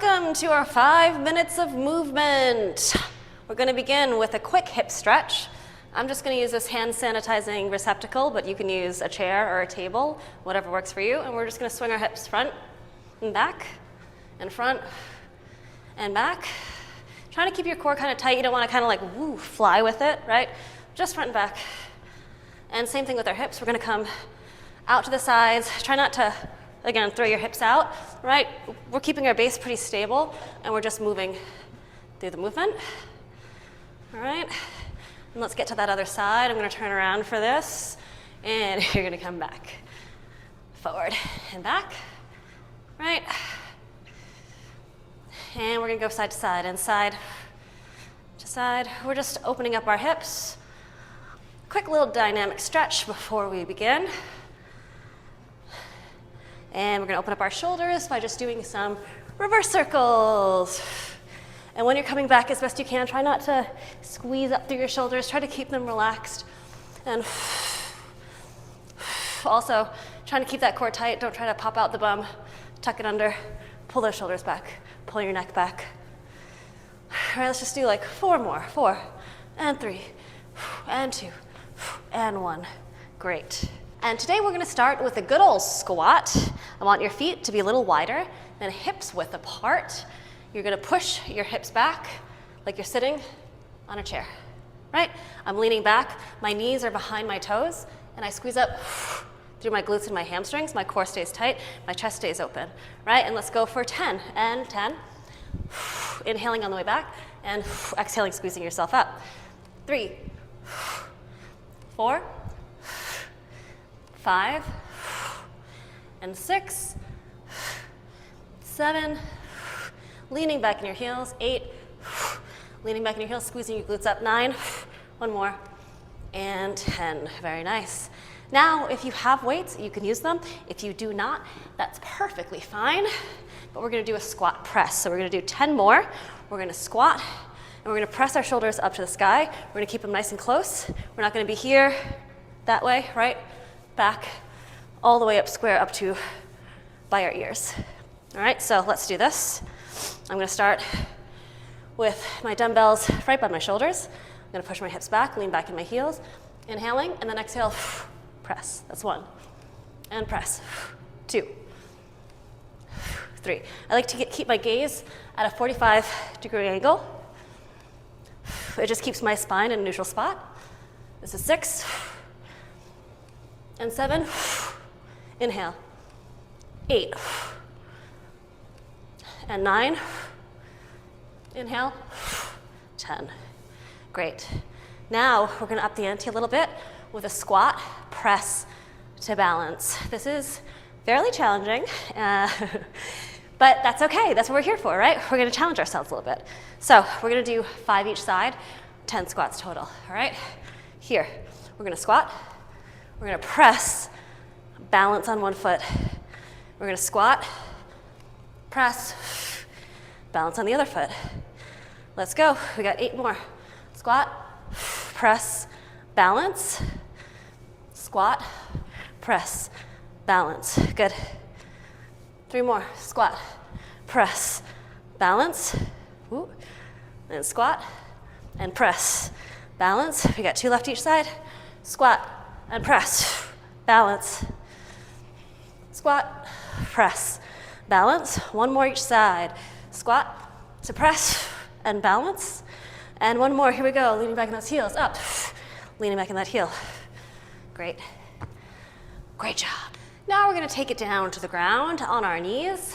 Welcome to our 5 minutes of movement. We're going to begin with a quick hip stretch. I'm just going to use this hand sanitizing receptacle, but you can use a chair or a table, whatever works for you. And we're just going to swing our hips front and back, and front and back. Trying to keep your core kind of tight. You don't want to kind of like woo, fly with it, right? Just front and back. And same thing with our hips. We're going to come out to the sides. Try not to, again, throw your hips out, right? We're keeping our base pretty stable, and we're just moving through the movement. All right? And let's get to that other side. I'm going to turn around for this, and you're going to come back. Forward and back, right? And we're going to go side to side, and side to side. We're just opening up our hips. Quick little dynamic stretch before we begin. And we're going to open up our shoulders by just doing some reverse circles. And when you're coming back as best you can, try not to squeeze up through your shoulders. Try to keep them relaxed. And also, trying to keep that core tight. Don't try to pop out the bum. Tuck it under. Pull those shoulders back. Pull your neck back. All right, let's just do like 4 more. 4 and 3 and 2 and 1. Great. And today we're going to start with a good old squat. I want your feet to be a little wider, then hips width apart. You're going to push your hips back like you're sitting on a chair, right? I'm leaning back, my knees are behind my toes, and I squeeze up through my glutes and my hamstrings. My core stays tight, my chest stays open, right? And let's go for 10 and 10. Inhaling on the way back, and exhaling, squeezing yourself up. 3, 4, 5, and 6, 7, leaning back in your heels, 8, leaning back in your heels, squeezing your glutes up, 9, 1 more, and 10. Very nice. Now, if you have weights, you can use them. If you do not, that's perfectly fine. But we're going to do a squat press. So we're going to do 10 more. We're going to squat, and we're going to press our shoulders up to the sky. We're going to keep them nice and close. We're not going to be here, that way, right? Back, all the way up square, up to by our ears. All right, so let's do this. I'm going to start with my dumbbells right by my shoulders. I'm going to push my hips back, lean back in my heels, inhaling, and then exhale, press. That's 1. And press. 2. 3. I like to keep my gaze at a 45-degree angle. It just keeps my spine in a neutral spot. This is 6. And 7. Inhale. 8. And 9. Inhale. 10. Great. Now we're going to up the ante a little bit with a squat press to balance. This is fairly challenging, but that's okay. That's what we're here for, right? We're going to challenge ourselves a little bit. So we're going to do 5 each side, 10 squats total, all right? Here, we're going to squat. We're going to press, balance on one foot. We're going to squat, press, balance on the other foot. Let's go. We got 8 more. Squat, press, balance, squat, press, balance. Good. 3 more. Squat, press, balance. Woo. And squat and press, balance. We got 2 left each side. Squat and press, balance. Squat, press, balance. 1 more each side. Squat to press and balance. And 1 more. Here we go. Leaning back in those heels. Up. Leaning back in that heel. Great. Great job. Now we're going to take it down to the ground on our knees.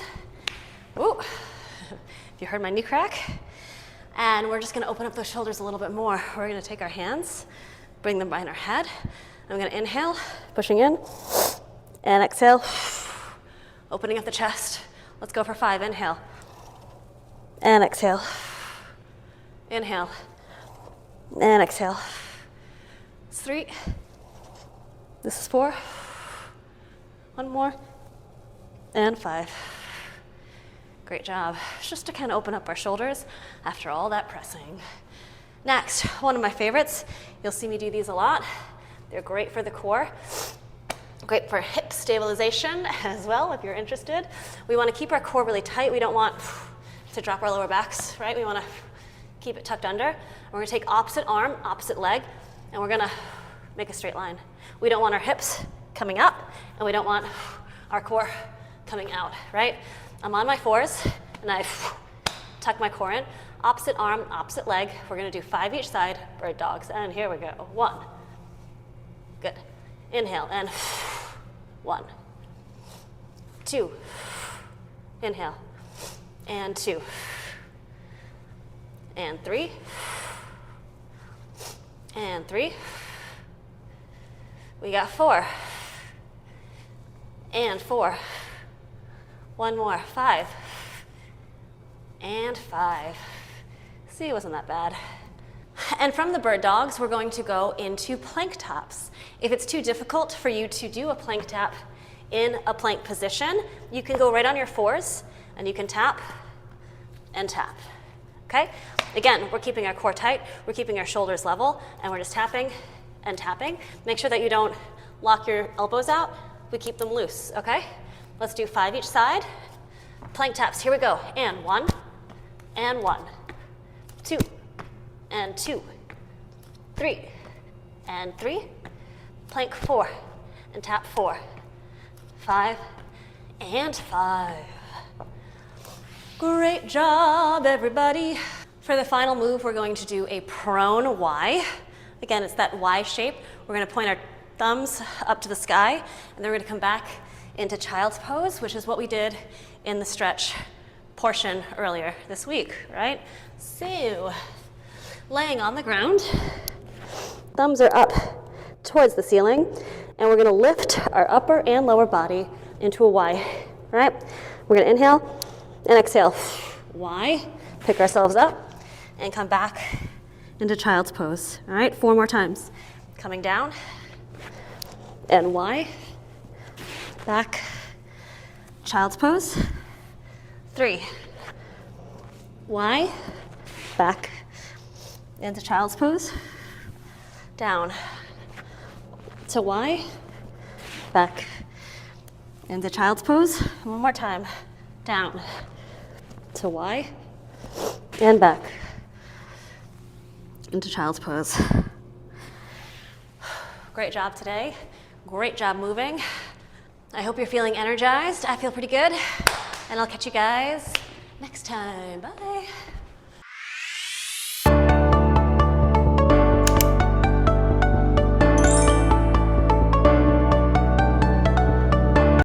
Ooh. If you heard my knee crack. And we're just going to open up those shoulders a little bit more. We're going to take our hands, bring them behind our head. I'm going to inhale, pushing in, and exhale, opening up the chest. Let's go for 5. Inhale, and exhale. Inhale, and exhale. It's 3. This is 4. 1 more, and 5. Great job. Just to kind of open up our shoulders after all that pressing. Next, one of my favorites. You'll see me do these a lot. They're great for the core. Great for hip stabilization as well, if you're interested. We want to keep our core really tight. We don't want to drop our lower backs, right? We want to keep it tucked under. And we're going to take opposite arm, opposite leg, and we're going to make a straight line. We don't want our hips coming up, and we don't want our core coming out, right? I'm on my fours, and I tuck my core in. Opposite arm, opposite leg. We're going to do 5 each side, bird dogs. And here we go. 1. Good. Inhale, and 1. 2. Inhale, and 2. And 3. And 3. We got 4. And 4. One more. 5. And 5. See, it wasn't that bad. And from the bird dogs, we're going to go into plank taps. If it's too difficult for you to do a plank tap in a plank position, you can go right on your fours and you can tap and tap, okay? Again, we're keeping our core tight, we're keeping our shoulders level, and we're just tapping and tapping. Make sure that you don't lock your elbows out. We keep them loose, okay? Let's do 5 each side. Plank taps, here we go. And 1, and 1, 2, and 2, 3, and 3. Plank 4, and tap 4, 5, and 5. Great job, everybody. For the final move, we're going to do a prone Y. Again, it's that Y shape. We're going to point our thumbs up to the sky, and then we're going to come back into child's pose, which is what we did in the stretch portion earlier this week, right? So, laying on the ground, thumbs are up towards the ceiling, and we're going to lift our upper and lower body into a Y, right? We're going to inhale and exhale, Y, pick ourselves up, and come back into child's pose, all right? 4 more times. Coming down, and Y, back, child's pose, 3, Y, back, into child's pose, down, to Y, back, into child's pose, 1 more time, down, to Y, and back, into child's pose. Great job today. Great job moving. I hope you're feeling energized. I feel pretty good. And I'll catch you guys next time. Bye.